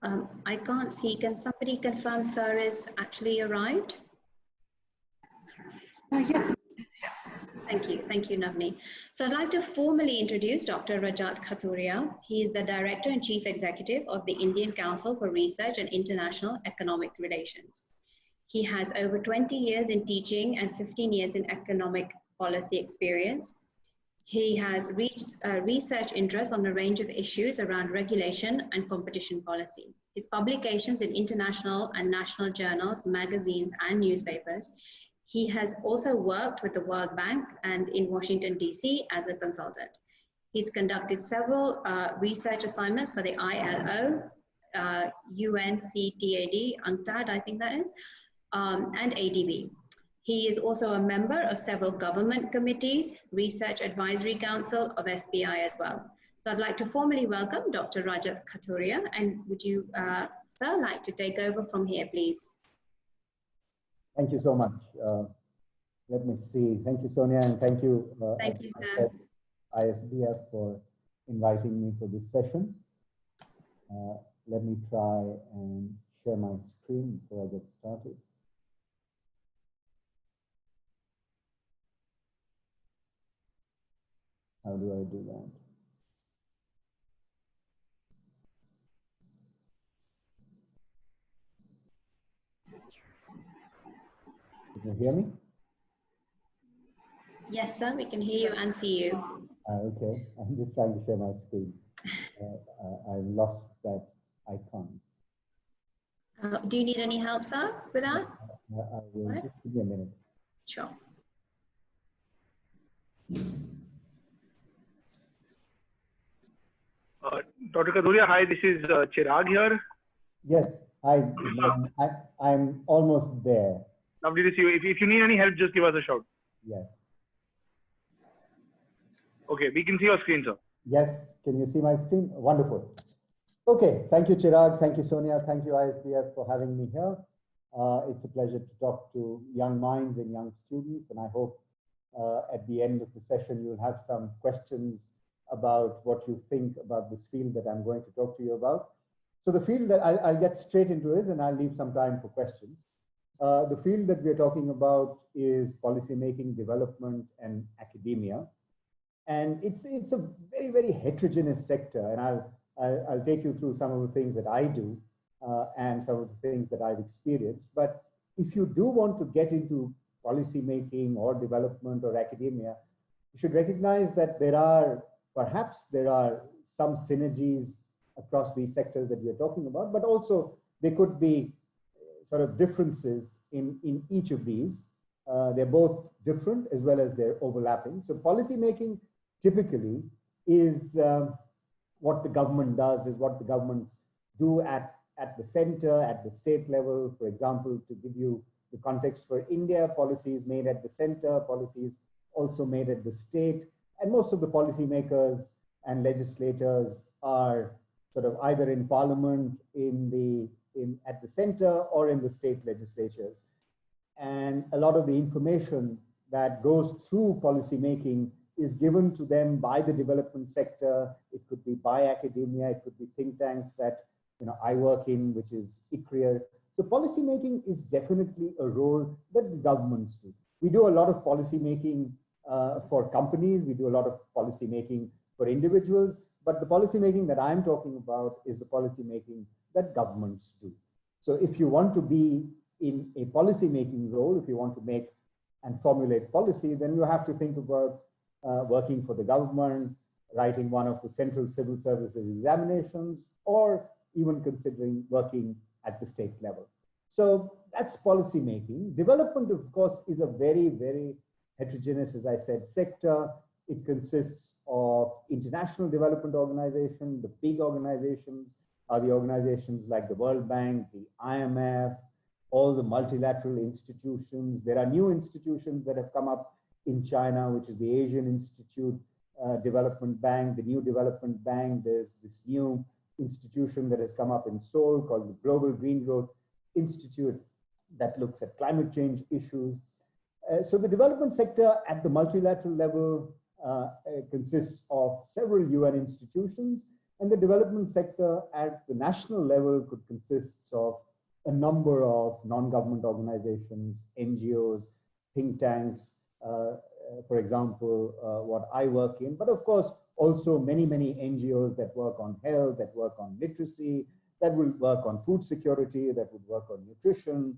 I can't see. Can somebody confirm Sir is actually arrived? Yes. Thank you, Navni. So I'd like to formally introduce Dr. Rajat Khathuria. He is the Director and Chief Executive of the Indian Council for Research and International Economic Relations. He has over 20 years in teaching and 15 years in economic policy experience. He has research interests on a range of issues around regulation and competition policy. His publications in international and national journals, magazines, and newspapers. He has also worked with the World Bank and in Washington, D.C. as a consultant. He's conducted several research assignments for the ILO, UNCTAD, UNCTAD, I think that is, and ADB. He is also a member of several government committees, Research Advisory Council of SBI as well. So I'd like to formally welcome Dr. Rajat Khathuria, and would you, sir, like to take over from here, please? Thank you so much. Let me see. Thank you, Sonia, and thank you, sir. iASPIRE for inviting me for this session. Let me try and share my screen before I get started. How do I do that? Can you hear me? Yes, sir, we can hear you and see you. Okay, I'm just trying to share my screen. I've lost that icon. Do you need any help, sir, with that? I will just give me a minute. Sure. Dr. Khathuria, hi, this is Chirag here. Yes, hi. I'm almost there. Lovely to see you. If you need any help, just give us a shout. Yes. Okay, we can see your screen, sir. Yes, can you see my screen? Wonderful. Okay, thank you, Chirag. Thank you, Sonia. Thank you, iASPIRE, for having me here. It's a pleasure to talk to young minds and young students, and I hope at the end of the session you'll have some questions about what you think about this field that I'm going to talk to you about. So the field that I'll get straight into it, and I'll leave some time for questions. The field that we're talking about is policymaking, development, and academia. And it's a very, very heterogeneous sector. And I'll take you through some of the things that I do and some of the things that I've experienced. But if you do want to get into policymaking or development or academia, you should recognize that perhaps there are some synergies across these sectors that we're talking about, but also there could be sort of differences in each of these. They're both different as well as they're overlapping. So policymaking typically is what the government does, is what the governments do at the center, at the state level. For example, to give you the context for India, policies made at the center, policies also made at the state, and most of the policymakers and legislators are sort of either in parliament, at the center, or in the state legislatures. And a lot of the information that goes through policymaking is given to them by the development sector. It could be by academia, it could be think tanks that I work in, which is ICRIER. So policymaking is definitely a role that governments do. We do a lot of policymaking for companies, we do a lot of policymaking for individuals, but the policymaking that I'm talking about is the policymaking that governments do. So if you want to be in a policymaking role, if you want to make and formulate policy, then you have to think about working for the government, writing one of the central civil services examinations, or even considering working at the state level. So that's policymaking. Development, of course, is a very, very heterogeneous, as I said, sector. It consists of international development organizations. The big organizations are the organizations like the World Bank, the IMF, all the multilateral institutions. There are new institutions that have come up in China, which is the Asian Institute Development Bank, the New Development Bank. There's this new institution that has come up in Seoul called the Global Green Growth Institute that looks at climate change issues. So the development sector at the multilateral level consists of several UN institutions, And the development sector at the national level could consist of a number of non-government organizations, NGOs, think tanks, for example, what I work in, but of course, also many NGOs that work on health, that work on literacy, that will work on food security, that would work on nutrition,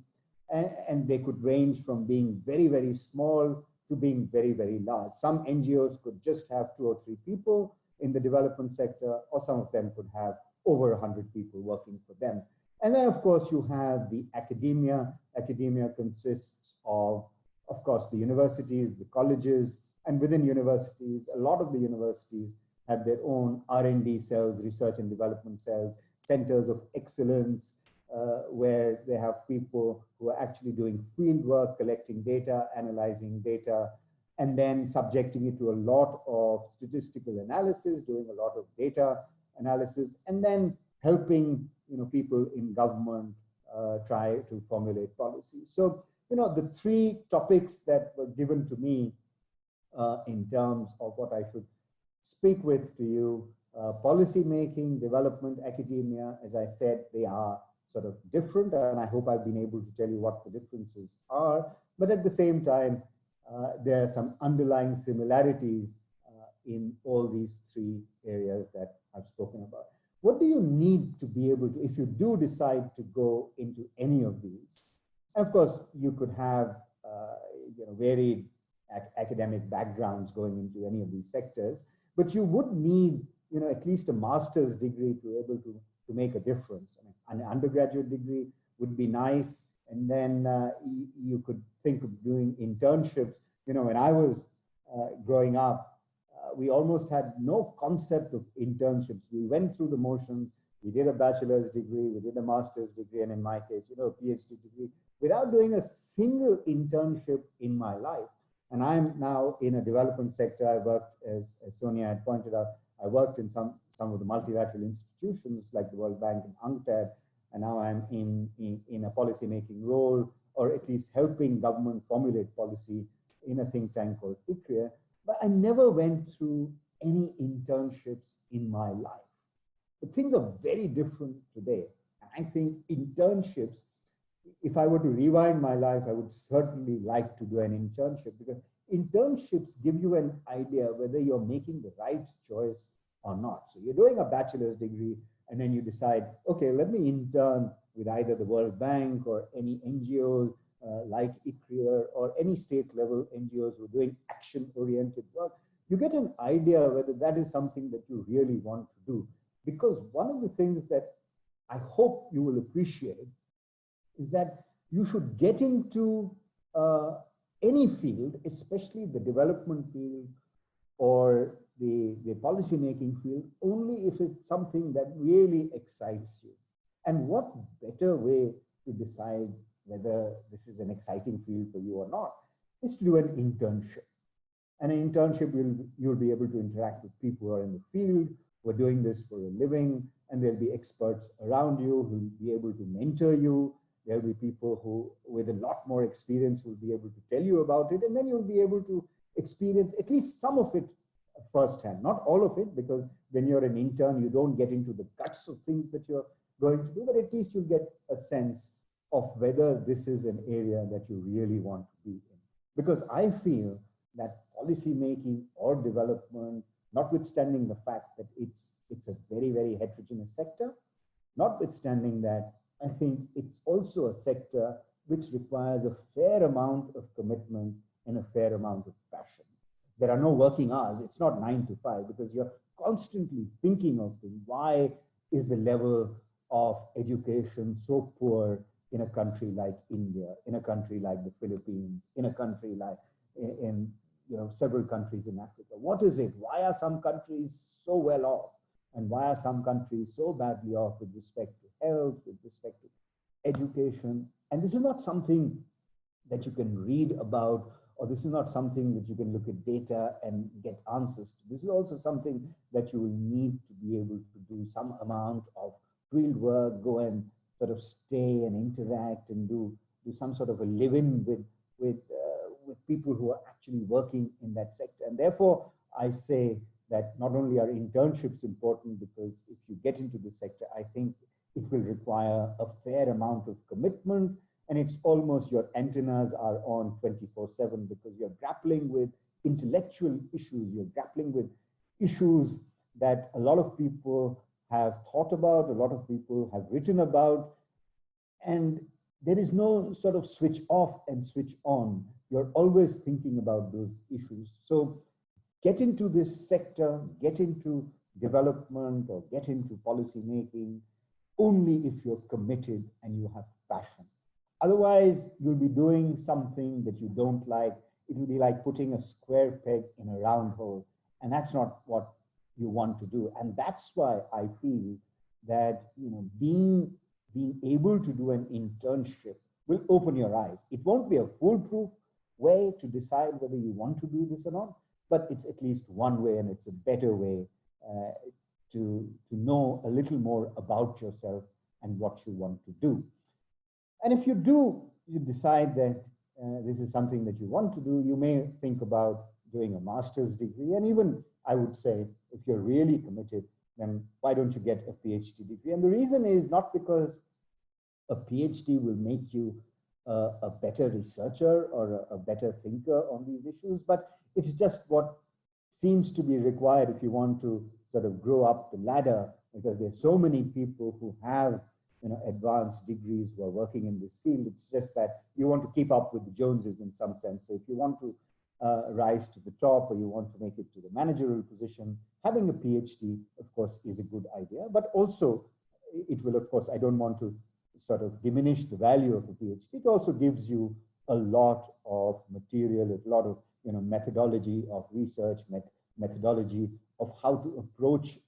and they could range from being very small to being very large. Some NGOs could just have 2 or 3 people in the development sector, or some of them could have over 100 people working for them. And then, of course, you have the academia. Academia consists of course, the universities, the colleges, and within universities, a lot of the universities have their own R&D cells, research and development cells, centers of excellence, where they have people who are actually doing field work, collecting data, analyzing data, and then subjecting it to a lot of statistical analysis, doing a lot of data analysis, and then helping people in government try to formulate policies. So, the 3 topics that were given to me in terms of what I should speak with to you, policy making, development, academia, as I said, they are sort of different, and I hope I've been able to tell you what the differences are. But at the same time, there are some underlying similarities in all these 3 areas that I've spoken about. What do you need to be able to, if you do decide to go into any of these? Of course, you could have varied academic backgrounds going into any of these sectors, but you would need at least a master's degree to be able to make a difference. I mean, an undergraduate degree would be nice, and then you could think of doing internships. When I was growing up, we almost had no concept of internships. We went through the motions. We did a bachelor's degree, we did a master's degree, and in my case, a PhD degree, without doing a single internship in my life. And I'm now in a development sector. I worked, as Sonia had pointed out, I worked in some of the multilateral institutions like the World Bank and UNCTAD, and now I'm in a policy-making role, or at least helping government formulate policy in a think tank called iASPIRE. But I never went through any internships in my life. But things are very different today. I think internships, if I were to rewind my life, I would certainly like to do an internship, because internships give you an idea whether you're making the right choice or not. So you're doing a bachelor's degree, and then you decide, okay, let me intern with either the World Bank or any NGOs like iASPIRE or any state level NGOs who are doing action-oriented work. You get an idea whether that is something that you really want to do. Because one of the things that I hope you will appreciate is that you should get into any field, especially the development field or the policy-making field, only if it's something that really excites you. And what better way to decide whether this is an exciting field for you or not is to do an internship. And an internship, you'll be able to interact with people who are in the field, who are doing this for a living, and there'll be experts around you who will be able to mentor you. There'll be people who, with a lot more experience, will be able to tell you about it, and then you'll be able to experience at least some of it firsthand, not all of it, because when you're an intern, you don't get into the guts of things that you're going to do, but at least you'll get a sense of whether this is an area that you really want to be in. Because I feel that policy making or development, notwithstanding the fact that it's a very heterogeneous sector, notwithstanding that, I think it's also a sector which requires a fair amount of commitment and a fair amount of passion. There are no working hours. It's not 9 to 5, because you're constantly thinking of things. Why is the level of education so poor in a country like India, in a country like the Philippines, in a country like in several countries in Africa? What is it? Why are some countries so well off? And why are some countries so badly off with respect to health, with respect to education? And this is not something that you can read about, or this is not something that you can look at data and get answers to. This is also something that you will need to be able to do some amount of field work, go and sort of stay and interact and do some sort of a living with people who are actually working in that sector. And therefore, I say that not only are internships important, because if you get into this sector, I think it will require a fair amount of commitment, and it's almost your antennas are on 24/7 because you're grappling with intellectual issues, you're grappling with issues that a lot of people have thought about, a lot of people have written about, and there is no sort of switch off and switch on. You're always thinking about those issues. So get into this sector, get into development or get into policy making only if you're committed and you have passion. Otherwise, you'll be doing something that you don't like. It will be like putting a square peg in a round hole, and that's not what you want to do. And that's why I feel that being able to do an internship will open your eyes. It won't be a foolproof way to decide whether you want to do this or not, but it's at least one way, and it's a better way to know a little more about yourself and what you want to do. And if you decide that this is something that you want to do, you may think about doing a master's degree. And even I would say, if you're really committed, then why don't you get a PhD degree? And the reason is not because a PhD will make you a better researcher or a better thinker on these issues, but it's just what seems to be required if you want to sort of grow up the ladder, because there's so many people who have advanced degrees who are working in this field. It's just that you want to keep up with the Joneses in some sense. So if you want to rise to the top, or you want to make it to the managerial position, having a PhD, of course, is a good idea. But also, it will, of course, I don't want to sort of diminish the value of a PhD. It also gives you a lot of material, a lot of methodology of research, methodology of how to approach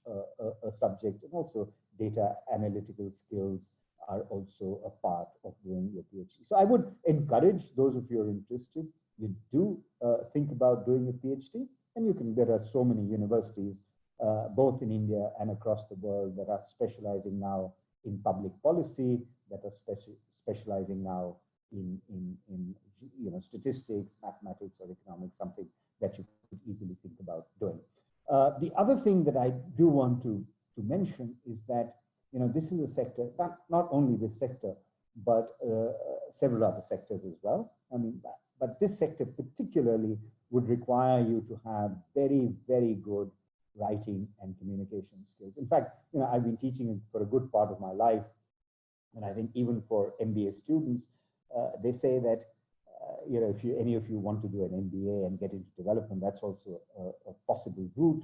a subject, and also data analytical skills are also a part of doing your PhD. So I would encourage those of you who are interested, you do think about doing a PhD, and there are so many universities, both in India and across the world, that are specializing now in public policy, that are specializing now in statistics, mathematics, or economics, something that you could easily think about doing. The other thing that I do want to mention is that this is a sector, not only this sector, but several other sectors as well. I mean, but this sector particularly would require you to have very, very good writing and communication skills. In fact, I've been teaching for a good part of my life, and I think even for MBA students, they say that if any of you want to do an MBA and get into development, that's also a possible route.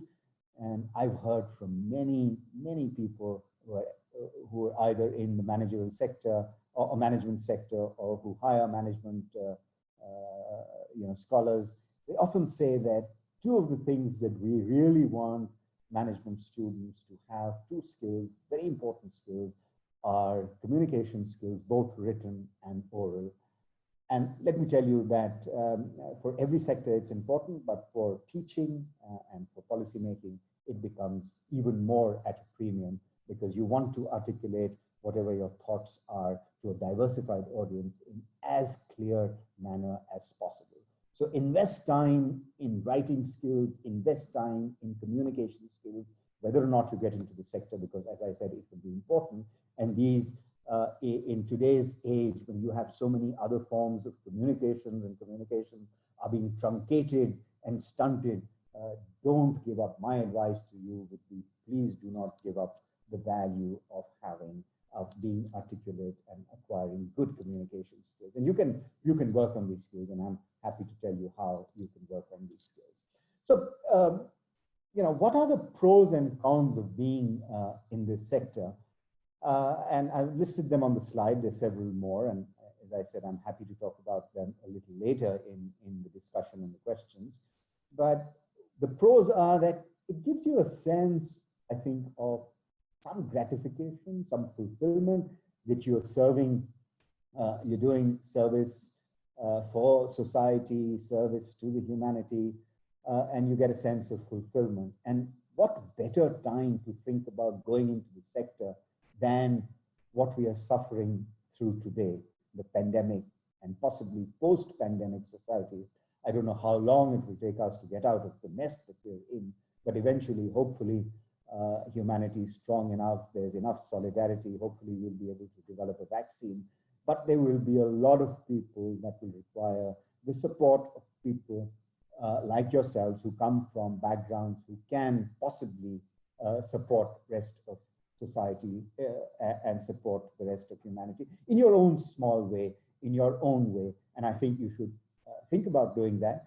And I've heard from many, many people who are either in the managerial sector or management sector, or who hire management scholars. They often say that two of the things that we really want management students to have, two skills, very important skills, are communication skills, both written and oral. And let me tell you that for every sector it's important, but for teaching and for policy making, it becomes even more at a premium, because you want to articulate whatever your thoughts are to a diversified audience in as clear manner as possible. So invest time in writing skills, invest time in communication skills, whether or not you get into the sector, because as I said, it will be important. And these, in today's age, when you have so many other forms of communications, and communication are being truncated and stunted, don't give up. My advice to you would be, please do not give up the value of being articulate and acquiring good communication skills. And you can work on these skills, and I'm happy to tell you how you can work on these skills. So, what are the pros and cons of being in this sector? And I've listed them on the slide. There's several more, and as I said, I'm happy to talk about them a little later in the discussion and the questions. But the pros are that it gives you a sense, I think, of some gratification, some fulfillment, that you're serving, you're doing service for society, service to the humanity, and you get a sense of fulfillment. And what better time to think about going into the sector than what we are suffering through today, the pandemic and possibly post-pandemic societies. I don't know how long it will take us to get out of the mess that we're in, but eventually, hopefully, humanity is strong enough, there's enough solidarity, hopefully we'll be able to develop a vaccine. But there will be a lot of people that will require the support of people like yourselves who come from backgrounds who can possibly support rest of society and support the rest of humanity in your own small way, in your own way. And I think you should think about doing that.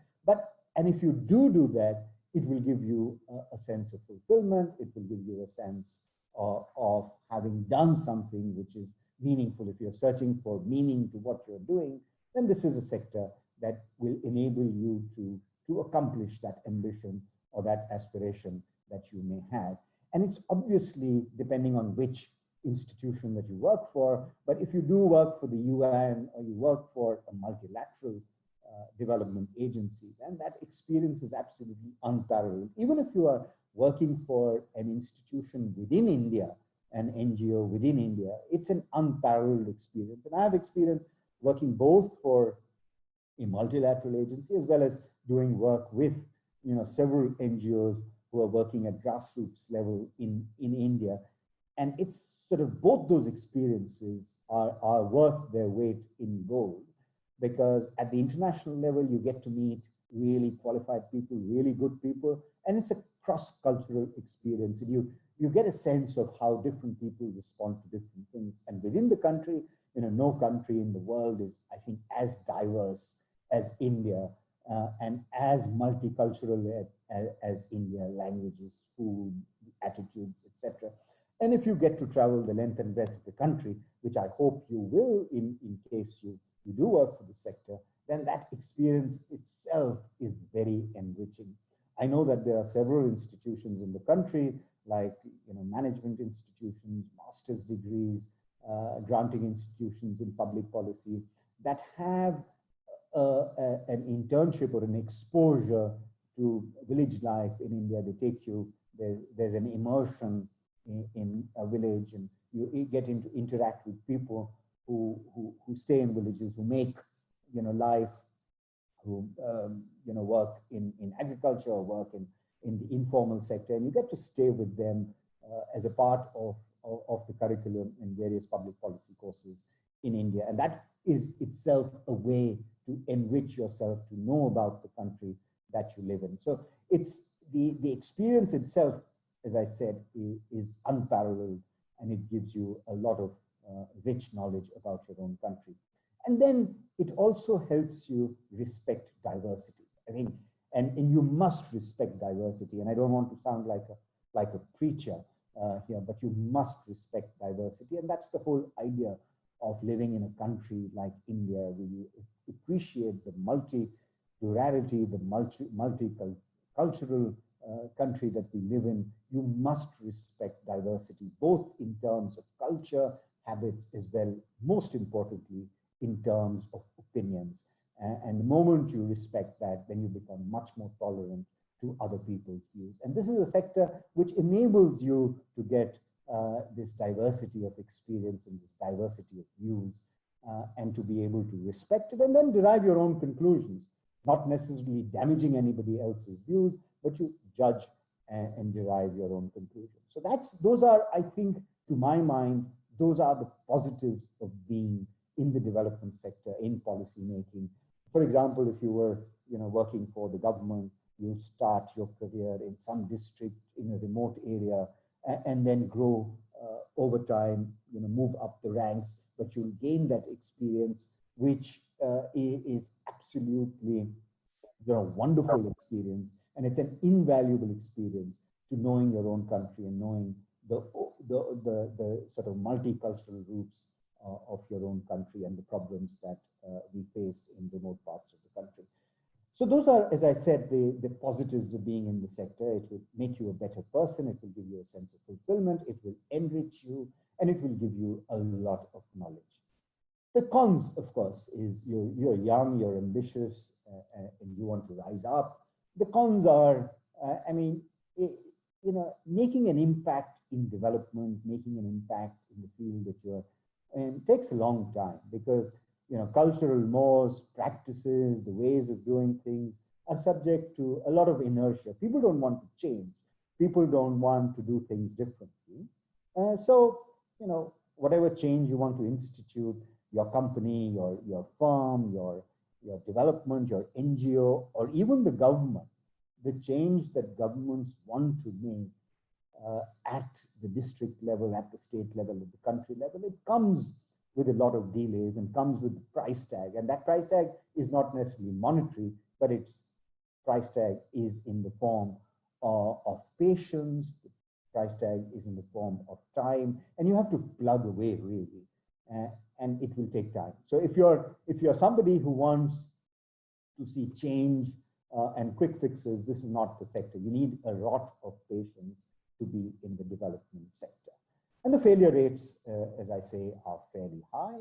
And if you do that, it will give you a sense of fulfillment. It will give you a sense of having done something which is meaningful. If you're searching for meaning to what you're doing, then this is a sector that will enable you to accomplish that ambition or that aspiration that you may have. And it's obviously depending on which institution that you work for, but if you do work for the UN or you work for a multilateral development agency, then that experience is absolutely unparalleled. Even if you are working for an institution within India, an NGO within India, it's an unparalleled experience. And I have experience working both for a multilateral agency as well as doing work with several NGOs who are working at grassroots level in India. And it's sort of both those experiences are worth their weight in gold, because at the international level, you get to meet really qualified people, really good people, and it's a cross-cultural experience. And you get a sense of how different people respond to different things. And within the country, no country in the world is, I think, as diverse as India and as multicultural as India, languages, food, attitudes, etc. And if you get to travel the length and breadth of the country, which I hope you will in case you do work for the sector, then that experience itself is very enriching. I know that there are several institutions in the country, like management institutions, master's degrees, granting institutions in public policy that have an internship or an exposure to village life in India. They take you, there's an immersion in a village, and you get to interact with people who stay in villages, who make life, who work in agriculture or work in the informal sector, and you get to stay with them as a part of the curriculum in various public policy courses in India. And that is itself a way to enrich yourself, to know about the country that you live in. So it's the experience itself, as I said, is unparalleled, and it gives you a lot of rich knowledge about your own country. And then it also helps you respect diversity. I mean, and you must respect diversity. And I don't want to sound like a preacher here, but you must respect diversity. And that's the whole idea of living in a country like India, where you appreciate the multi-plurality, the multicultural country that we live in. You must respect diversity, both in terms of culture, habits, as well, most importantly, in terms of opinions. And the moment you respect that, then you become much more tolerant to other people's views. And this is a sector which enables you to get this diversity of experience and this diversity of views, and to be able to respect it and then derive your own conclusions, not necessarily damaging anybody else's views, but you judge and derive your own conclusions. So those are, I think, to my mind, those are the positives of being in the development sector, in policy making. For example, if you were working for the government, you'll start your career in some district in a remote area, and then grow over time, move up the ranks, but you'll gain that experience, which is absolutely wonderful experience. And it's an invaluable experience to knowing your own country and knowing the sort of multicultural roots of your own country and the problems that we face in remote parts of the country. So those are, as I said, the positives of being in the sector. It will make you a better person. It will give you a sense of fulfillment. It will enrich you, and it will give you a lot of knowledge. The cons, of course, is you're young, you're ambitious, and you want to rise up. The cons are, making an impact in development, making an impact in the field that you're in takes a long time, because cultural mores, practices, the ways of doing things are subject to a lot of inertia. People don't want to change. people don't want to do things differently. So, you know, whatever change you want to institute, your company, your firm, your development, your NGO, or even the government, the change that governments want to make at the district level, at the state level, at the country level, it comes with a lot of delays and comes with the price tag. And that price tag is not necessarily monetary, but its price tag is in the form of patience, the price tag is in the form of time, and you have to plug away really, and it will take time. So if you're somebody who wants to see change and quick fixes, this is not the sector. You need a lot of patience to be in the development sector. And the failure rates, as I say, are fairly high.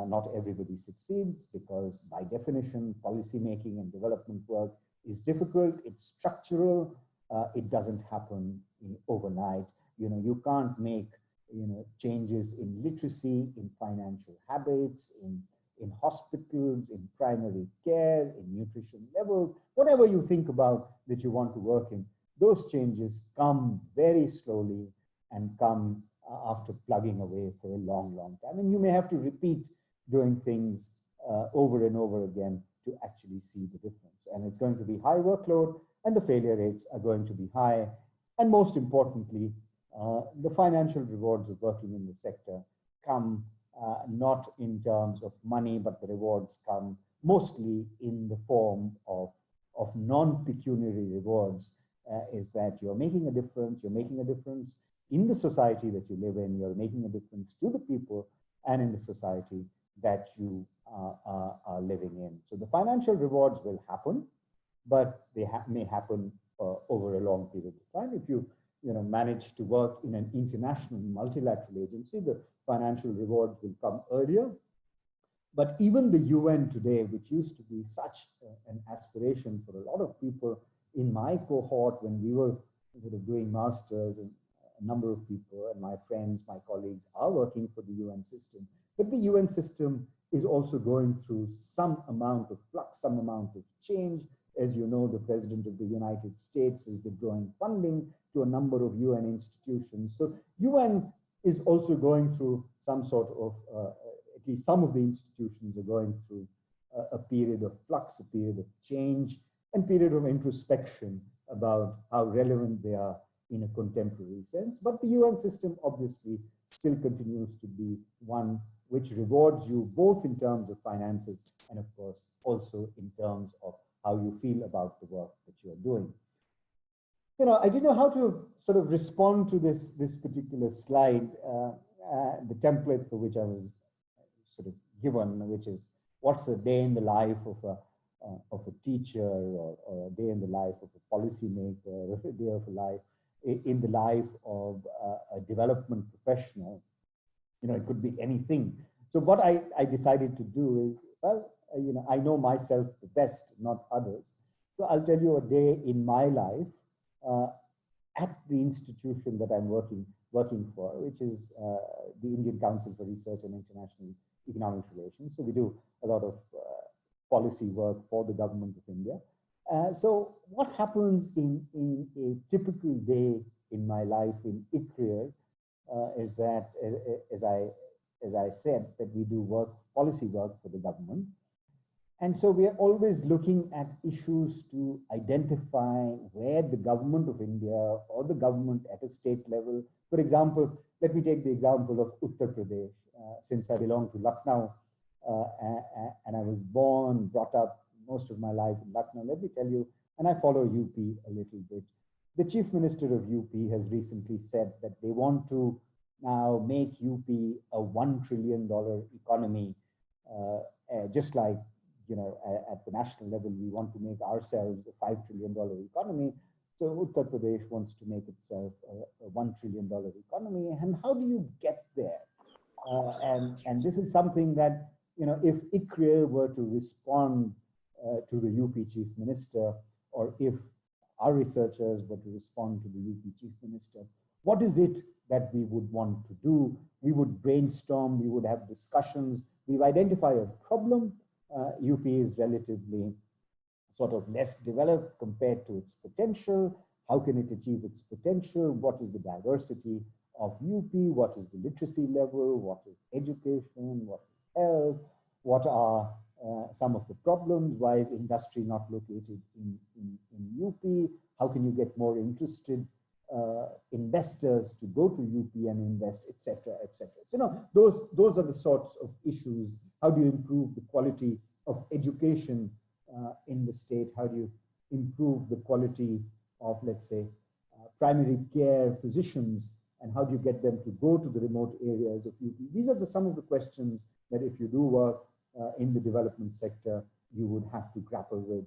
Not everybody succeeds because by definition, policy making and development work is difficult, it's structural, it doesn't happen overnight. You know, you can't make, you know, changes in literacy, in financial habits, in hospitals, in primary care, in nutrition levels, whatever you think about that you want to work in, those changes come very slowly and come after plugging away for a long, long time. And you may have to repeat doing things over and over again to actually see the difference. And it's going to be high workload and the failure rates are going to be high. And most importantly, the financial rewards of working in the sector come not in terms of money, but the rewards come mostly in the form of non-pecuniary rewards, is that you're making a difference, in the society that you live in, you're making a difference to the people and in the society that you are living in. So the financial rewards will happen, but they may happen over a long period of time. If you manage to work in an international multilateral agency, the financial rewards will come earlier. But even the UN today, which used to be such an aspiration for a lot of people in my cohort when we were sort of doing masters, and a number of people and my friends, my colleagues are working for the UN system. But the UN system is also going through some amount of flux, some amount of change. As you know, the President of the United States is withdrawing funding to a number of UN institutions. So UN is also going through some sort of, at least some of the institutions are going through a period of flux, a period of change, and period of introspection about how relevant they are in a contemporary sense. But the UN system obviously still continues to be one which rewards you both in terms of finances and of course also in terms of how you feel about the work that you are doing. I didn't know how to sort of respond to this particular slide, the template for which I was sort of given, which is what's a day in the life of a teacher, or a day in the life of a policymaker, or a day of a life in the life of a development professional. It could be anything. So what I decided to do is, well, I know myself the best, not others. So I'll tell you a day in my life at the institution that I'm working for, which is the Indian Council for Research and International Economic Relations. So we do a lot of policy work for the government of India. So what happens in a typical day in my life in iCareer is that, as I said, that we do policy work for the government. And so we are always looking at issues to identify where the government of India or the government at a state level, for example, let me take the example of Uttar Pradesh, since I belong to Lucknow and I was born, brought up most of my life in Lucknow. Let me tell you, and I follow UP a little bit. The Chief Minister of UP has recently said that they want to now make UP a $1 trillion economy, just like at the national level, we want to make ourselves a $5 trillion economy. So Uttar Pradesh wants to make itself a $1 trillion economy. And how do you get there? And this is something that, if iCareer were to respond to the UP Chief Minister, or if our researchers were to respond to the UP Chief Minister, what is it that we would want to do? We would brainstorm, we would have discussions, we would identify a problem. UP is relatively sort of less developed compared to its potential. How can it achieve its potential? What is the diversity of UP? What is the literacy level? What is education? What is health? What are some of the problems? Why is industry not located in UP? How can you get more interested investors to go to UP and invest, etc., etc. So, those are the sorts of issues. How do you improve the quality of education in the state? How do you improve the quality of, let's say, primary care physicians, and how do you get them to go to the remote areas of UP? These are some of the questions that if you do work in the development sector, you would have to grapple with.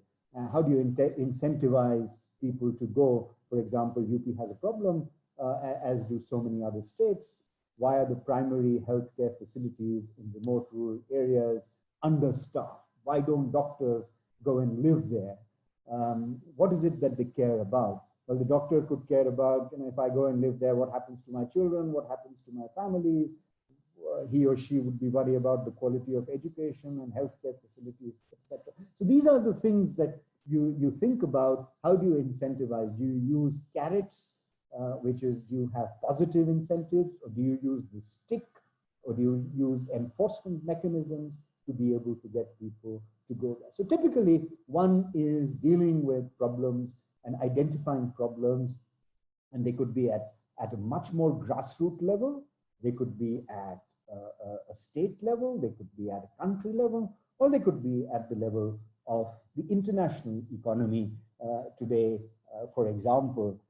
How do you incentivize people to go? For example, UP has a problem, as do so many other states. Why are the primary healthcare facilities in remote rural areas understaffed? Why don't doctors go and live there? What is it that they care about? Well, the doctor could care about, if I go and live there, what happens to my children? What happens to my families? He or she would be worried about the quality of education and healthcare facilities, etc. So these are the things that you think about. How do you incentivize? Do you use carrots, which is, do you have positive incentives, or do you use the stick, or do you use enforcement mechanisms to be able to get people to go there? So typically, one is dealing with problems and identifying problems, and they could be at a much more grassroots level. They could be at a state level, they could be at a country level, or they could be at the level of the international economy. Today, for example,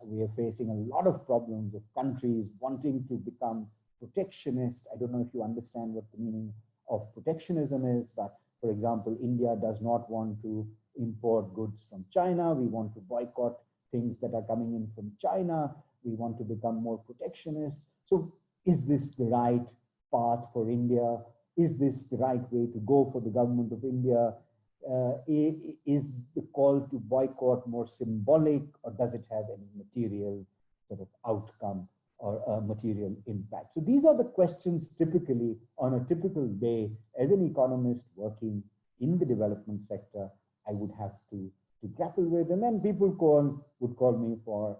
we are facing a lot of problems of countries wanting to become protectionist. I don't know if you understand what the meaning of protectionism is, but for example, India does not want to import goods from China. We want to boycott things that are coming in from China. We want to become more protectionist. So is this the right path for India? Is this the right way to go for the government of India? Is the call to boycott more symbolic, or does it have any material sort of outcome or a material impact? So these are the questions typically on a typical day as an economist working in the development sector I would have to grapple with. And then people would call me for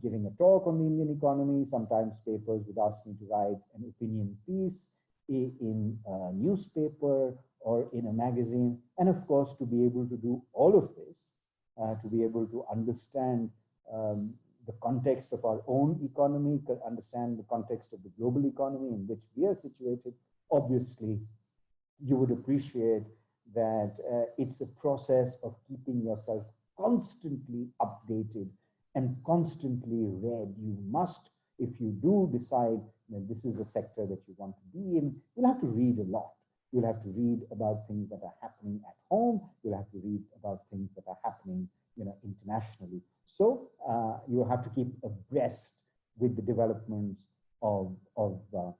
giving a talk on the Indian economy. Sometimes papers would ask me to write an opinion piece in a newspaper or in a magazine. And of course, to be able to do all of this, to be able to understand the context of our own economy, understand the context of the global economy in which we are situated, obviously, you would appreciate that it's a process of keeping yourself constantly updated and constantly read. You must, if you do decide that this is a sector that you want to be in, you'll have to read a lot. You'll have to read about things that are happening at home. You'll have to read about things that are happening, internationally. So you have to keep abreast with the developments of the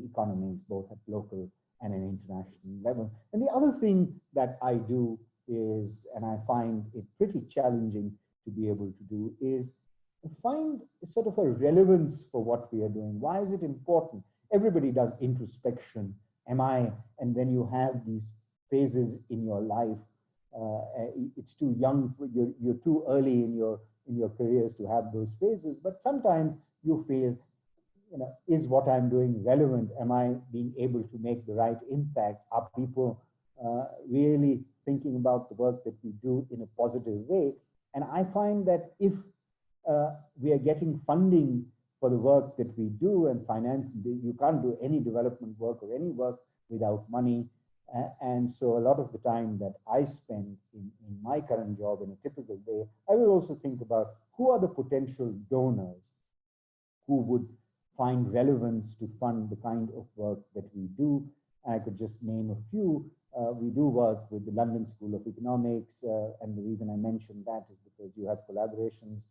economies, both at local and an international level. And the other thing that I do is, and I find it pretty challenging to be able to do, is find sort of a relevance for what we are doing. Why is it important? Everybody does introspection. And then you have these phases in your life. It's too young, you're too early in your careers to have those phases. But sometimes you feel, is what I'm doing relevant? Am I being able to make the right impact? Are people really thinking about the work that we do in a positive way? And I find that if we are getting funding for the work that we do and finance, you can't do any development work or any work without money. And so a lot of the time that I spend in my current job in a typical day, I will also think about who are the potential donors who would find relevance to fund the kind of work that we do. I could just name a few. We do work with the London School of Economics, and the reason I mentioned that is because you have collaborations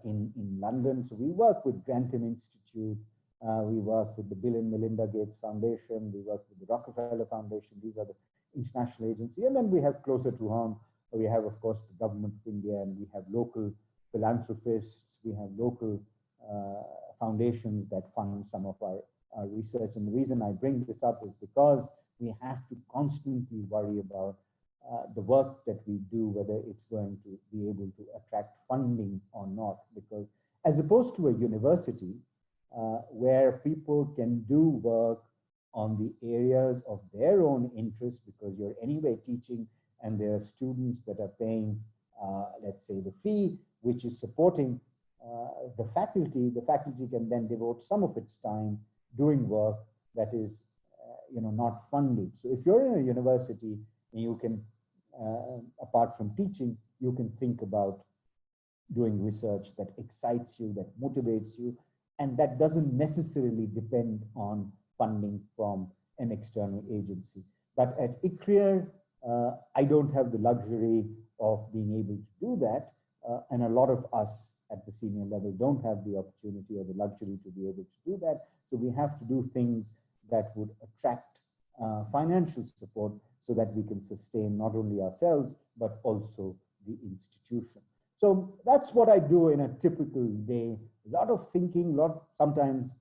in London. So we work with Grantham Institute, we work with the Bill and Melinda Gates Foundation, we work with the Rockefeller Foundation. These are the international agencies. And then we have closer to home, we have, of course, the government of India, and we have local philanthropists, we have local foundations that fund some of our research. And the reason I bring this up is because we have to constantly worry about the work that we do, whether it's going to be able to attract funding or not, because as opposed to a university where people can do work on the areas of their own interest, because you're anyway teaching and there are students that are paying, let's say, the fee, which is supporting the faculty can then devote some of its time doing work that is, not funded. So if you're in a university, you can, apart from teaching, you can think about doing research that excites you, that motivates you, and that doesn't necessarily depend on funding from an external agency. But at iCareer, I don't have the luxury of being able to do that, and a lot of us at the senior level don't have the opportunity or the luxury to be able to do that. So we have to do things that would attract financial support so that we can sustain not only ourselves, but also the institution. So that's what I do in a typical day. A lot of thinking, sometimes,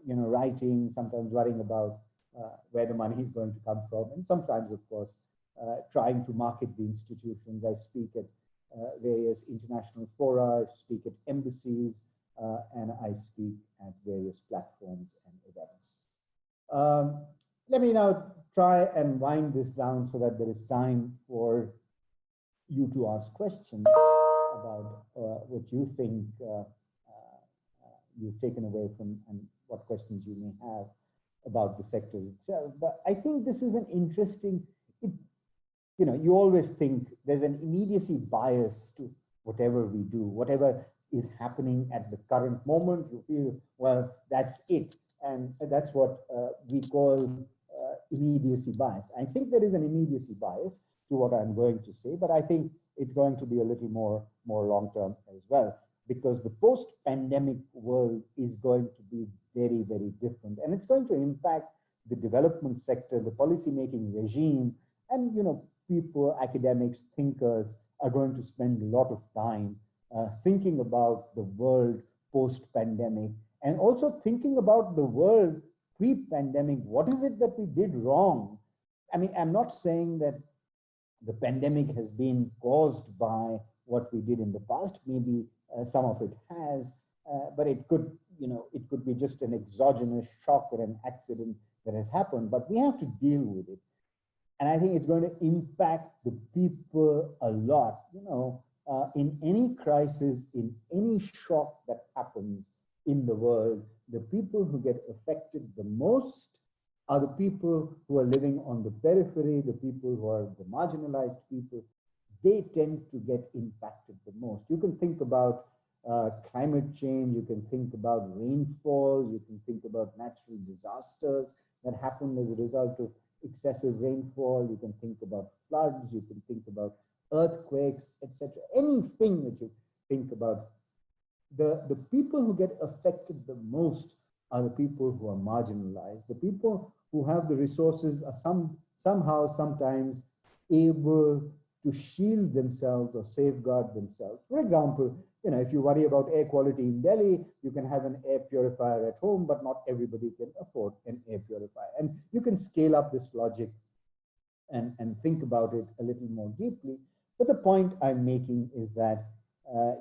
writing, sometimes worrying about where the money is going to come from. And sometimes, of course, trying to market the institutions. I speak at various international fora, I speak at embassies, and I speak at various platforms and events. Let me now try and wind this down so that there is time for you to ask questions about what you think you've taken away from, and what questions you may have about the sector itself. But I think this is an interesting, you always think there's an immediacy bias to whatever we do, whatever is happening at the current moment. You feel, well, that's it. And that's what we call immediacy bias. I think there is an immediacy bias to what I'm going to say, but I think it's going to be a little more long-term as well, because the post-pandemic world is going to be very, very different. And it's going to impact the development sector, the policy-making regime, and people, academics, thinkers are going to spend a lot of time thinking about the world post-pandemic, and also thinking about the world pre-pandemic. What is it that we did wrong? I mean, I'm not saying that the pandemic has been caused by what we did in the past. Maybe some of it has, but it could be just an exogenous shock or an accident that has happened, but we have to deal with it. And I think it's going to impact the people a lot. In any crisis, in any shock that happens in the world, the people who get affected the most are the people who are living on the periphery, the people who are the marginalized people. They tend to get impacted the most. You can think about climate change, you can think about rainfall, you can think about natural disasters that happen as a result of excessive rainfall, you can think about floods, you can think about earthquakes, etc. Anything that you think about, the people who get affected the most are the people who are marginalized. The people who have the resources are somehow, sometimes able to shield themselves or safeguard themselves. For example, if you worry about air quality in Delhi, you can have an air purifier at home, but not everybody can afford an air purifier. And you can scale up this logic and think about it a little more deeply. But the point I'm making is that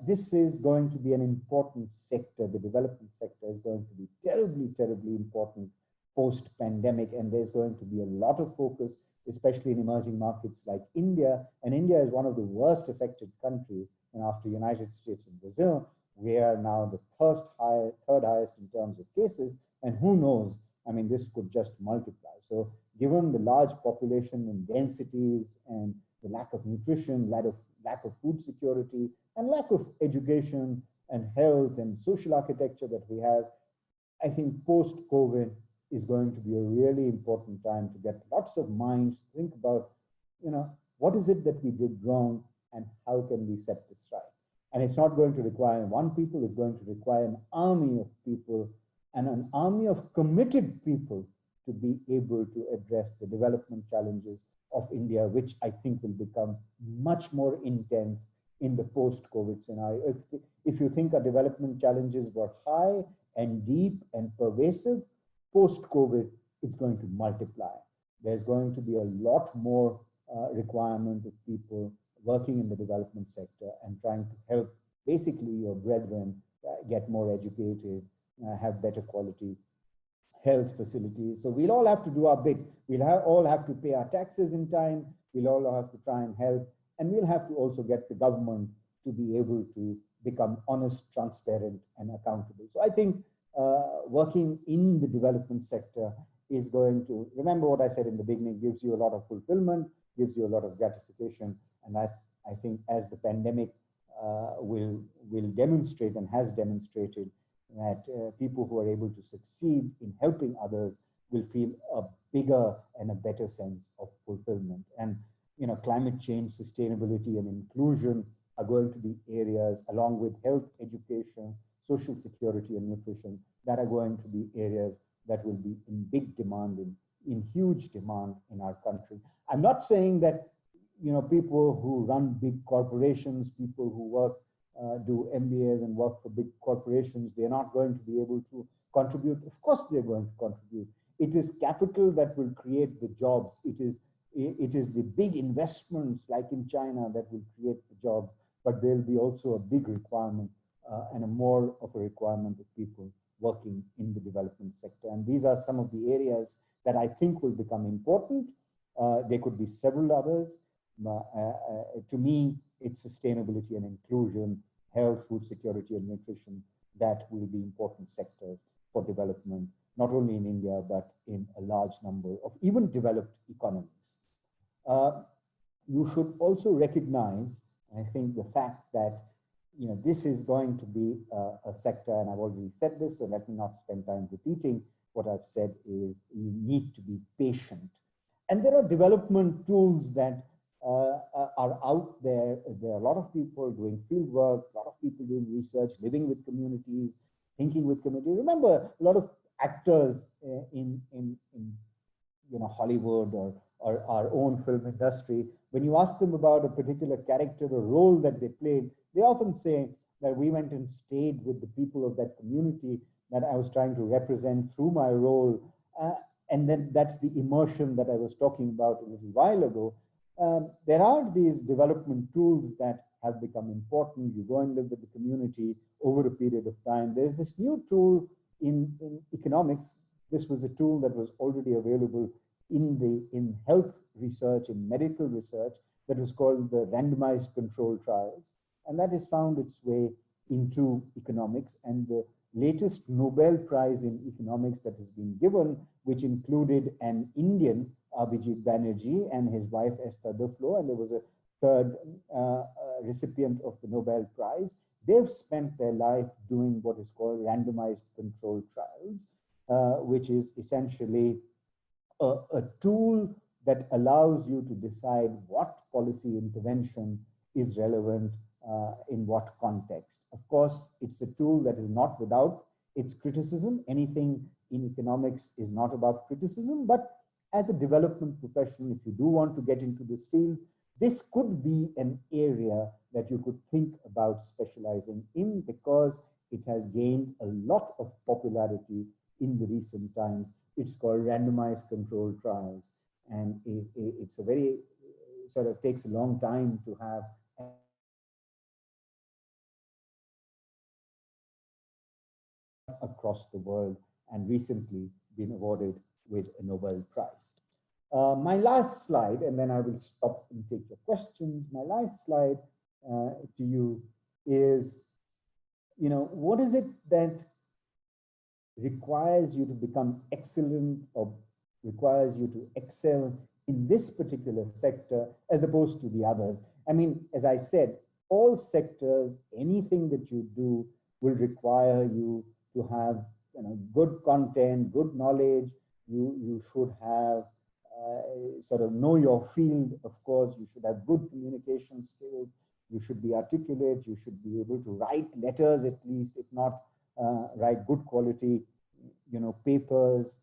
this is going to be an important sector. The development sector is going to be terribly, terribly important post-pandemic, and there's going to be a lot of focus, especially in emerging markets like India. And India is one of the worst affected countries. And after United States and Brazil, we are now the third highest in terms of cases. And who knows, I mean, this could just multiply. So given the large population and densities and the lack of nutrition, lack of food security, and lack of education and health and social architecture that we have, I think post-COVID is going to be a really important time to get lots of minds to think about, what is it that we did wrong and how can we set this right? And it's not going to require one people, it's going to require an army of people and an army of committed people to be able to address the development challenges of India, which I think will become much more intense in the post-COVID scenario. If you think our development challenges were high and deep and pervasive, post-COVID, it's going to multiply. There's going to be a lot more requirement of people working in the development sector and trying to help basically your brethren get more educated, have better quality health facilities. So we'll all have to do our bit. We'll all have to pay our taxes in time. We'll all have to try and help. And we'll have to also get the government to be able to become honest, transparent, and accountable. So I think working in the development sector is going to, remember what I said in the beginning, gives you a lot of fulfillment, gives you a lot of gratification. And that, I think, as the pandemic will demonstrate and has demonstrated, that people who are able to succeed in helping others will feel a bigger and a better sense of fulfillment. And climate change, sustainability, and inclusion are going to be areas, along with health, education, social security, and nutrition, that are going to be areas that will be in big demand, in huge demand in our country. I'm not saying that people who run big corporations, people who work, do MBAs and work for big corporations, they're not going to be able to contribute. Of course, they're going to contribute. It is capital that will create the jobs. It is the big investments like in China that will create the jobs, but there'll be also a big requirement and a more of a requirement of people working in the development sector. And these are some of the areas that I think will become important. There could be several others. To me, it's sustainability and inclusion, health, food security, and nutrition that will be important sectors for development, not only in India, but in a large number of even developed economies. You should also recognize, I think, the fact that this is going to be a sector, and I've already said this, so let me not spend time repeating what I've said, is you need to be patient. And there are development tools that are out there. There are a lot of people doing field work, a lot of people doing research, living with communities, thinking with communities. Remember, a lot of actors in Hollywood or our own film industry, when you ask them about a particular character or role that they played, they often say that we went and stayed with the people of that community that I was trying to represent through my role. And then that's the immersion that I was talking about a little while ago. There are these development tools that have become important. You go and live with the community over a period of time. There's this new tool in economics. This was a tool that was already available in health research, in medical research, that was called the randomized control trials. And that has found its way into economics. And the latest Nobel Prize in economics that has been given, which included an Indian, Abhijit Banerjee, and his wife Esther Duflo, and there was a third recipient of the Nobel Prize. They've spent their life doing what is called randomized control trials, which is essentially a tool that allows you to decide what policy intervention is relevant in what context. Of course, it's a tool that is not without its criticism. Anything in economics is not above criticism, but as a development professional, if you do want to get into this field, this could be an area that you could think about specializing in, because it has gained a lot of popularity in the recent times. It's called randomized control trials. And it's a very, sort of takes a long time to have across the world, and recently been awarded with a Nobel Prize. My last slide, and then I will stop and take your questions. My last slide to you is, what is it that requires you to become excellent or requires you to excel in this particular sector as opposed to the others? I mean, as I said, all sectors, anything that you do will require you to have good content, good knowledge. You should have sort of know your field. Of course, you should have good communication skills. You should be articulate. You should be able to write letters at least, if not write good quality, papers.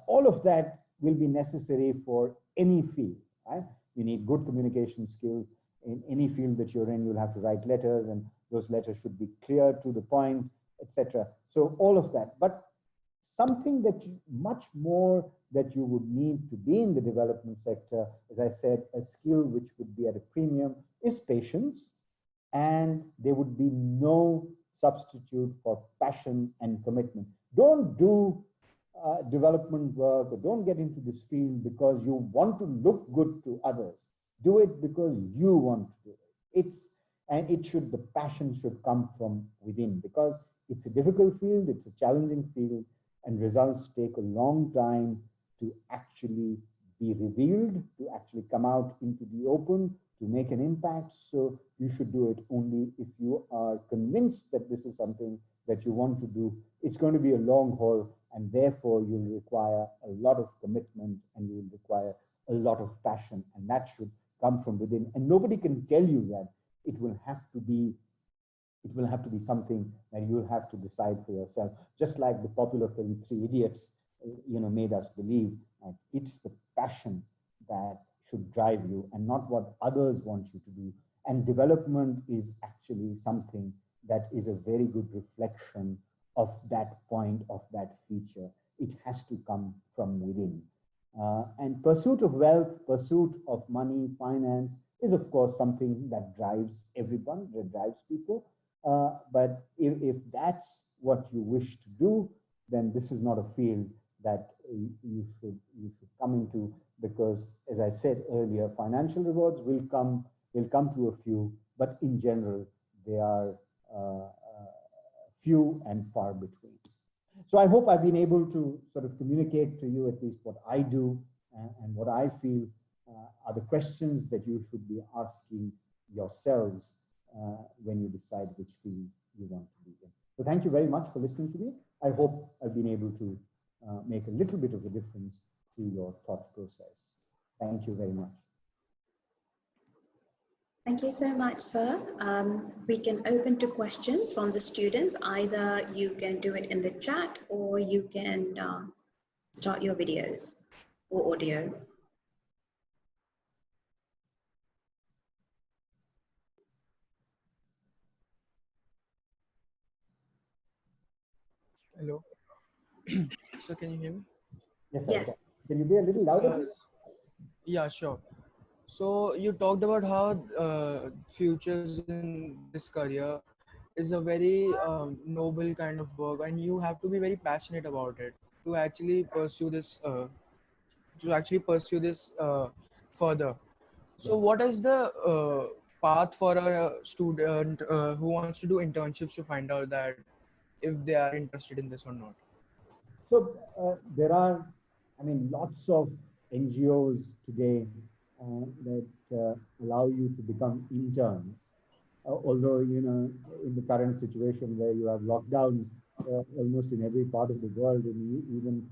All of that will be necessary for any field, right? You need good communication skills. In any field that you're in, you'll have to write letters, and those letters should be clear, to the point, etc. So all of that. But something that much more that you would need to be in the development sector, as I said, a skill which would be at a premium is patience, and there would be no substitute for passion and commitment. Don't do development work, or don't get into this field because you want to look good to others. Do it because you want to do it. The passion should come from within, because it's a difficult field, it's a challenging field, and results take a long time to actually be revealed, to actually come out into the open, to make an impact. So you should do it only if you are convinced that this is something that you want to do. It's going to be a long haul, and therefore you'll require a lot of commitment, and you will require a lot of passion, and that should come from within. And nobody can tell you that. It will have to be something that you'll have to decide for yourself. Just like the popular film Three Idiots, made us believe that it's the passion that should drive you and not what others want you to do. And development is actually something that is a very good reflection of that point, of that feature. It has to come from within. And pursuit of wealth, pursuit of money, finance is of course something that drives everyone, that drives people. But if that's what you wish to do, then this is not a field that you should come into, because as I said earlier, financial rewards will come to a few, but in general, they are few and far between. So I hope I've been able to sort of communicate to you at least what I do and what I feel are the questions that you should be asking yourselves when you decide which field you want to be in. So thank you very much for listening to me. I hope I've been able to make a little bit of a difference to your thought process. Thank you very much. Thank you so much, sir. We can open to questions from the students. Either you can do it in the chat, or you can start your videos or audio. Hello. So can you hear me? Yes, yes. Can you be a little louder? Yeah, sure. So you talked about how futures in this career is a very noble kind of work, and you have to be very passionate about it to actually pursue this. Further. So what is the path for a student who wants to do internships to find out that if they are interested in this or not? So there are, lots of NGOs today that allow you to become interns. Although, in the current situation where you have lockdowns almost in every part of the world, and even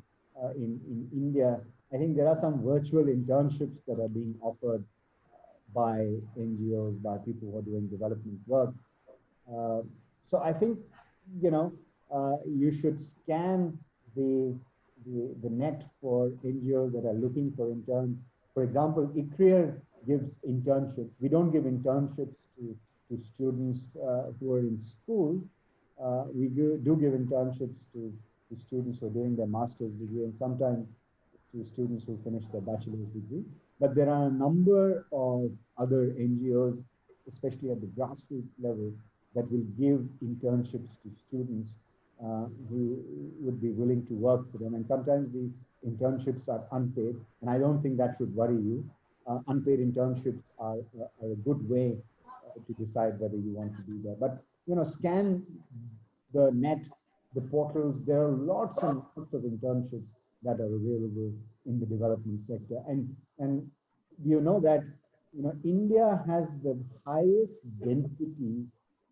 in India, I think there are some virtual internships that are being offered by NGOs, by people who are doing development work. So I think, you should scan the net for NGOs that are looking for interns. For example, iCareer gives internships. We don't give internships to students who are in school. We do give internships to students who are doing their master's degree, and sometimes to students who finish their bachelor's degree. But there are a number of other NGOs, especially at the grassroots level, that will give internships to students who would be willing to work for them. And sometimes these internships are unpaid, and I don't think that should worry you. Unpaid internships are a good way to decide whether you want to be there. But, scan the net, the portals. There are lots and lots of internships that are available in the development sector. And you know that, India has the highest density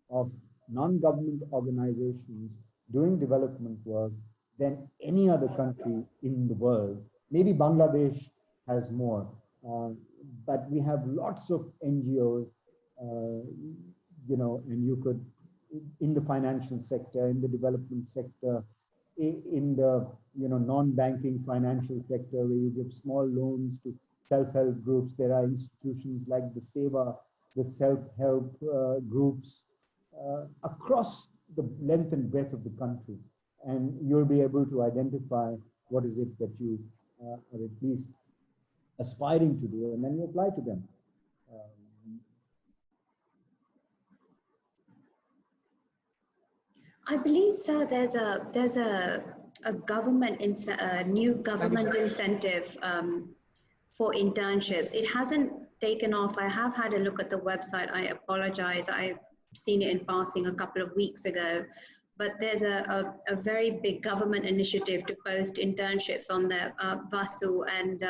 of non-government organizations doing development work than any other country in the world. Maybe Bangladesh has more, but we have lots of NGOs, and you could, in the financial sector, in the development sector, in the non-banking financial sector, where you give small loans to self-help groups. There are institutions like the SEVA, the self-help groups across the length and breadth of the country. and you'll be able to identify what is it that you are at least aspiring to do, and then you apply to them. I believe, sir, there's a government new government incentive for internships. It hasn't taken off. I have had a look at the website. I apologize. I've seen it in passing a couple of weeks ago. But there's a very big government initiative to post internships on the Vasu, and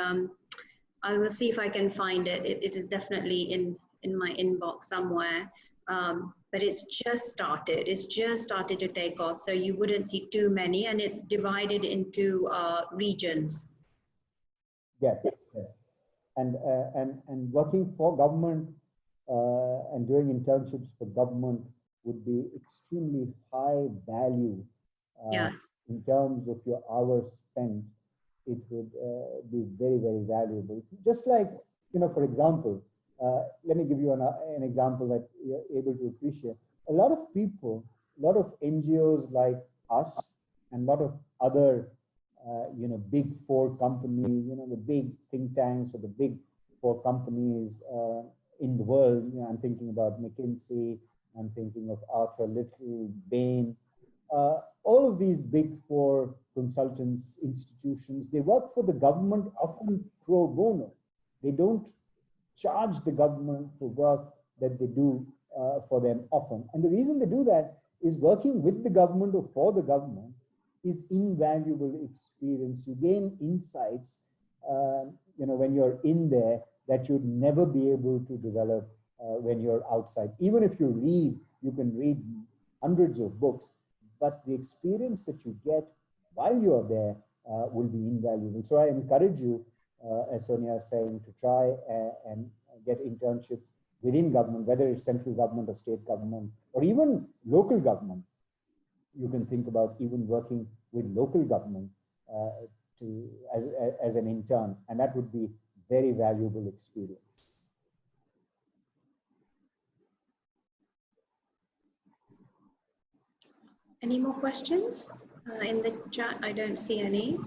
I will see if I can find it. It is definitely in my inbox somewhere. But it's just started. It's just started to take off. So you wouldn't see too many, and it's divided into regions. Yes, yes. And working for government and doing internships for government would be extremely high value Yes. in terms of your hours spent. It would be very, very valuable. Just like, for example, let me give you an example that you're able to appreciate. A lot of people, a lot of NGOs like us, and a lot of other, big four companies, the big think tanks or the big four companies in the world. I'm thinking about McKinsey, I'm thinking of Arthur Little, Bain. All of these big four consultants, institutions, they work for the government, often pro bono. They don't charge the government for work that they do for them often. And the reason they do that is working with the government or for the government is invaluable experience. You gain insights, when you're in there that you'd never be able to develop when you're outside. Even if you read, you can read hundreds of books, but the experience that you get while you're there will be invaluable. So I encourage you, as Sonia is saying, to try and get internships within government, whether it's central government or state government, or even local government. You can think about even working with local government as an intern, and that would be very valuable experience. Any more questions in the chat? I don't see any.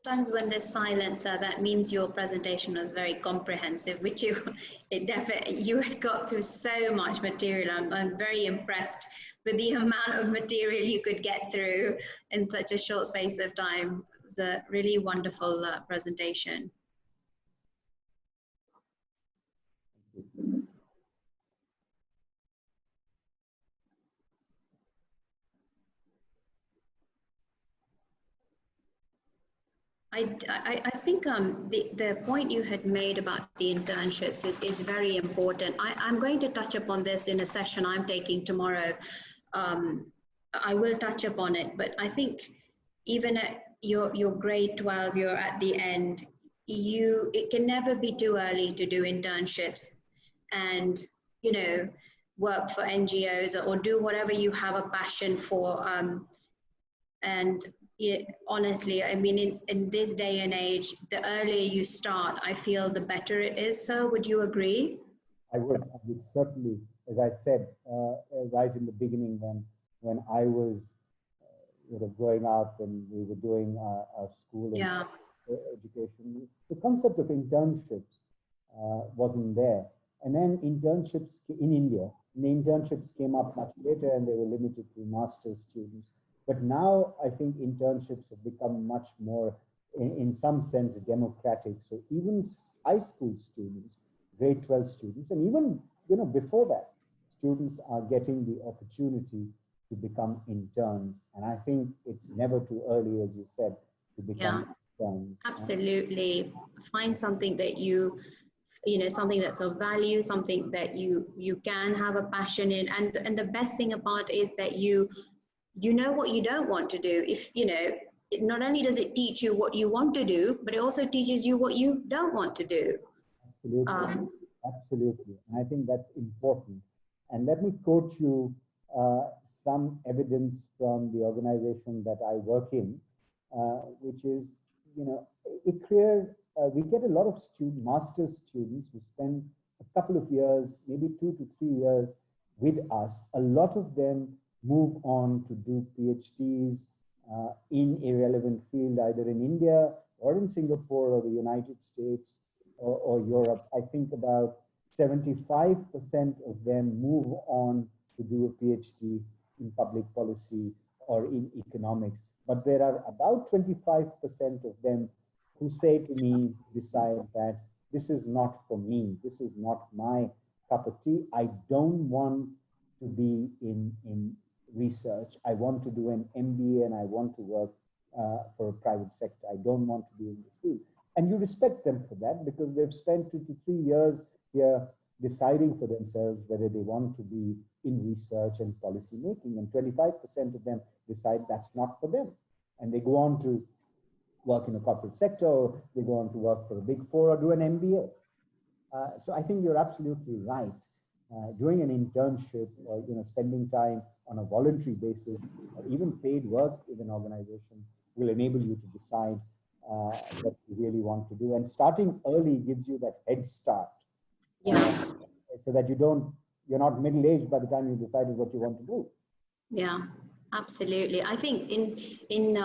Sometimes when there's silence, that means your presentation was very comprehensive, which you had got through so much material. I'm very impressed with the amount of material you could get through in such a short space of time. It was a really wonderful presentation. I think the point you had made about the internships is very important. I'm going to touch upon this in a session I'm taking tomorrow. I will touch upon it, but I think even at your grade 12, you're at the end, it can never be too early to do internships and, work for NGOs or do whatever you have a passion for. Honestly, I mean, in this day and age, the earlier you start, I feel the better it is. So would you agree? I would certainly, as I said right in the beginning, when I was growing up and we were doing our school and education, the concept of internships wasn't there. And then internships in India, the internships came up much later and they were limited to master's students. But now I think internships have become much more, in some sense, democratic. So even high school students, grade 12 students, and even before that, students are getting the opportunity to become interns. And I think it's never too early, as you said, to become interns. Absolutely. Find something that something that's of value, something that you can have a passion in. And the best thing about it is that you know what you don't want to do. If not only does it teach you what you want to do, but it also teaches you what you don't want to do. Absolutely, absolutely. And I think that's important. And let me quote you some evidence from the organization that I work in, which is, we get a lot of master's students who spend a couple of years, maybe 2 to 3 years with us, a lot of them move on to do PhDs in a relevant field, either in India or in Singapore or the United States or Europe. I think about 75% of them move on to do a PhD in public policy or in economics. But there are about 25% of them who say to me, decide that this is not for me, this is not my cup of tea. I don't want to be in research. I want to do an MBA and I want to work for a private sector. I don't want to be in this field. And you respect them for that because they've spent 2 to 3 years here deciding for themselves whether they want to be in research and policy making. And 25% of them decide that's not for them. And they go on to work in a corporate sector, or they go on to work for a big four or do an MBA. So I think you're absolutely right. Doing an internship or spending time on a voluntary basis or even paid work with an organization will enable you to decide what you really want to do. And starting early gives you that head start. Yeah. So that you're not middle-aged by the time you decided what you want to do. Yeah, absolutely. I think in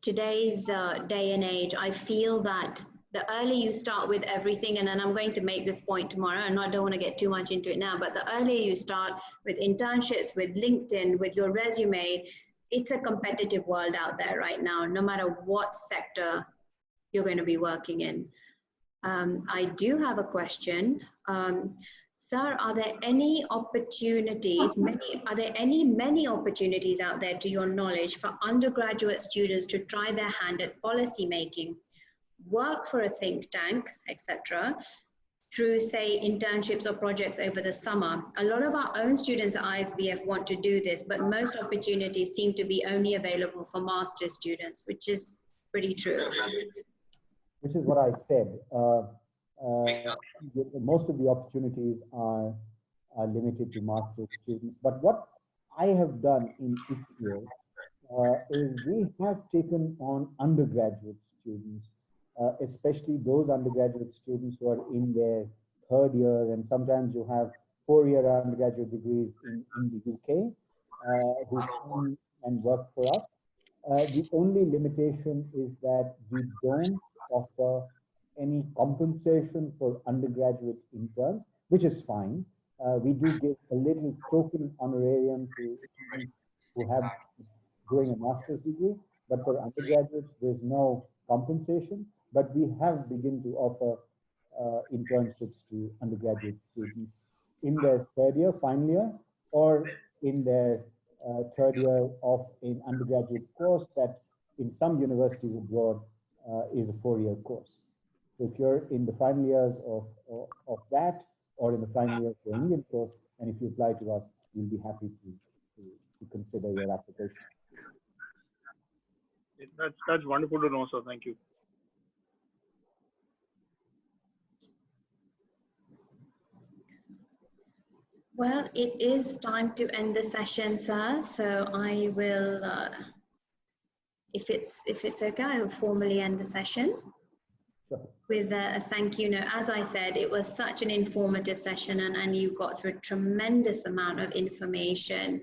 today's day and age, I feel that the earlier you start with everything, and then I'm going to make this point tomorrow, and I don't want to get too much into it now, but the earlier you start with internships, with LinkedIn, with your resume, it's a competitive world out there right now, no matter what sector you're going to be working in. I do have a question. Sir, are there any opportunities, many opportunities out there to your knowledge for undergraduate students to try their hand at policy making, work for a think tank, etc., through, say, internships or projects over the summer? A lot of our own students at iASPIRE want to do this, but most opportunities seem to be only available for master's students, which is pretty true. Which is what I said. Most of the opportunities are limited to master's students. But what I have done in iASPIRE is we have taken on undergraduate students, especially those undergraduate students who are in their third year, and sometimes you have 4-year undergraduate degrees in the UK who come and work for us. The only limitation is that we don't offer any compensation for undergraduate interns, which is fine. We do give a little token honorarium to students who have doing a master's degree, but for undergraduates, there's no compensation. But we have begun to offer internships to undergraduate students in their third year, final year, or in their third year of an undergraduate course that in some universities abroad is a 4-year course. So if you're in the final years of that, or in the final year of the Indian course, and if you apply to us, we'll be happy to consider your application. That's wonderful to know, sir. Thank you. Well, it is time to end the session, sir. So I will, if it's okay, I will formally end the session. Sure. With a thank you note. As I said, it was such an informative session, and you got through a tremendous amount of information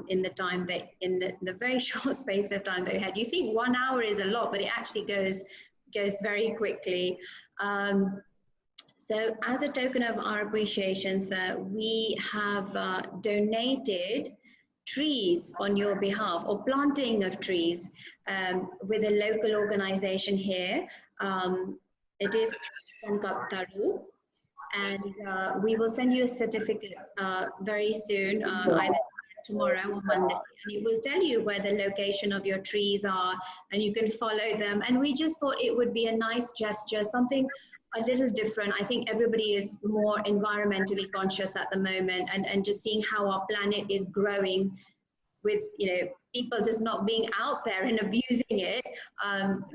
in the time that in the very short space of time that we had. You think 1 hour is a lot, but it actually goes very quickly. So as a token of our appreciation, sir, we have donated trees on your behalf, or planting of trees with a local organization here. It is Sankap Taru, and we will send you a certificate very soon, either tomorrow or Monday, and it will tell you where the location of your trees are, and you can follow them. And we just thought it would be a nice gesture, something a little different. I think everybody is more environmentally conscious at the moment, and just seeing how our planet is growing with people just not being out there and abusing it,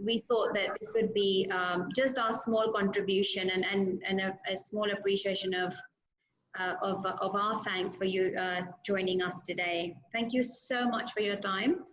we thought that this would be just our small contribution and a small appreciation of our thanks for you joining us today. Thank you so much for your time.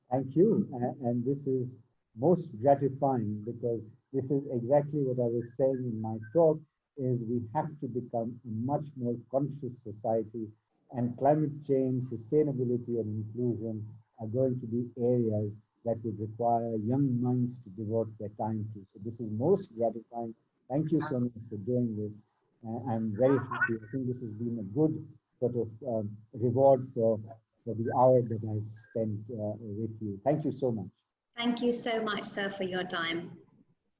Thank you, and this is most gratifying because this is exactly what I was saying in my talk, is we have to become a much more conscious society, and climate change, sustainability, and inclusion are going to be areas that would require young minds to devote their time to. So this is most gratifying. Thank you so much for doing this. I'm very happy. I think this has been a good sort of reward for the hour that I've spent with you. Thank you so much. Thank you so much, sir, for your time.